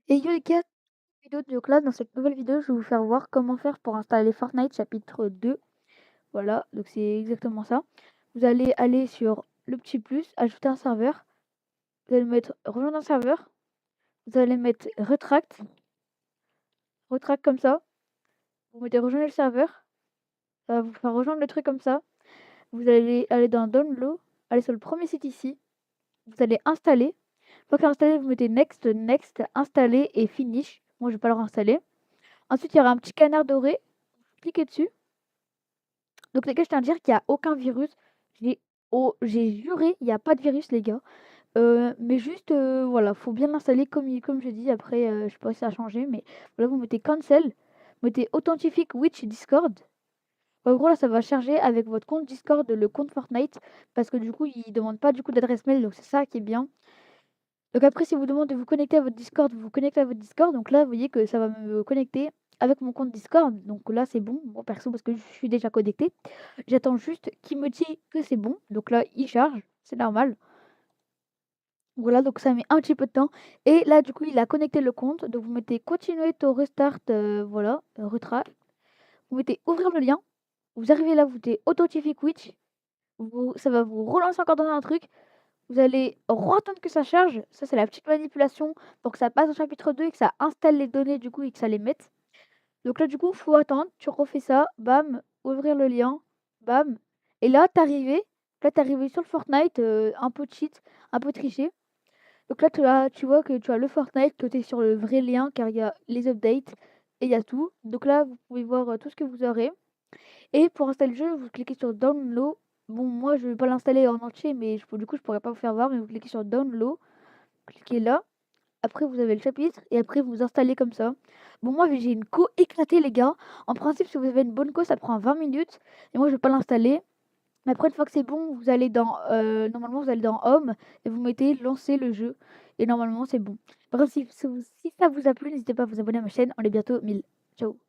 Et yo les gars, vidéo donc là, dans cette nouvelle vidéo, je vais vous faire voir comment faire pour installer Fortnite chapitre 2. Voilà, donc c'est exactement ça. Vous allez aller sur le petit plus, ajouter un serveur. Vous allez mettre rejoindre un serveur. Vous allez mettre retract comme ça. Vous mettez rejoindre le serveur. Ça va vous faire rejoindre le truc comme ça. Vous allez aller dans Download, aller sur le premier site ici. Vous allez installer. Une fois que c'est installé, vous mettez Next, Next, installer et Finish. Moi, je vais pas le réinstaller. Ensuite, il y aura un petit canard doré. Cliquez dessus. Donc les gars, je tiens à dire qu'il y a aucun virus. J'ai juré, il y a pas de virus les gars. Mais juste, voilà, faut bien l'installer comme j'ai dit. Après, je sais pas si ça a changé, mais voilà, vous mettez cancel, vous mettez Authentify Which Discord. En gros, là, ça va charger avec votre compte Discord, le compte Fortnite, parce que du coup, il demande pas du coup d'adresse mail, donc c'est ça qui est bien. Donc après, si vous demande de vous connecter à votre Discord, vous vous connectez à votre Discord. Donc là, vous voyez que ça va me connecter avec mon compte Discord. Donc là, c'est bon, moi perso, parce que je suis déjà connectée. J'attends juste qu'il me dise que c'est bon. Donc là, il charge, c'est normal. Voilà, donc ça met un petit peu de temps. Et là, du coup, il a connecté le compte. Donc vous mettez continuer to restart, voilà, retract. Vous mettez ouvrir le lien. Vous arrivez là, vous mettez authentify Twitch. Ça va vous relancer encore dans un truc. Vous allez attendre que ça charge. Ça, c'est la petite manipulation pour que ça passe au chapitre 2 et que ça installe les données du coup et que ça les mette. Donc là, du coup, faut attendre. Tu refais ça. Bam. Ouvrir le lien. Bam. Et là, t'es arrivé sur le Fortnite, un peu cheat, un peu triché. Donc là, tu vois que tu as le Fortnite, que tu es sur le vrai lien car il y a les updates et il y a tout. Donc là, vous pouvez voir tout ce que vous aurez. Et pour installer le jeu, vous cliquez sur Download. Bon, moi, je vais pas l'installer en entier, mais du coup, je pourrais pas vous faire voir. Mais vous cliquez sur Download, cliquez là. Après, vous avez le chapitre et après, vous installez comme ça. Bon, moi, j'ai une co éclatée, les gars. En principe, si vous avez une bonne co, ça prend 20 minutes. Et moi, je vais pas l'installer. Mais après, une fois que c'est bon, vous allez normalement, vous allez dans Home et vous mettez lancer le jeu. Et normalement, c'est bon. Par contre, si ça vous a plu, n'hésitez pas à vous abonner à ma chaîne. On est bientôt 1000. Ciao.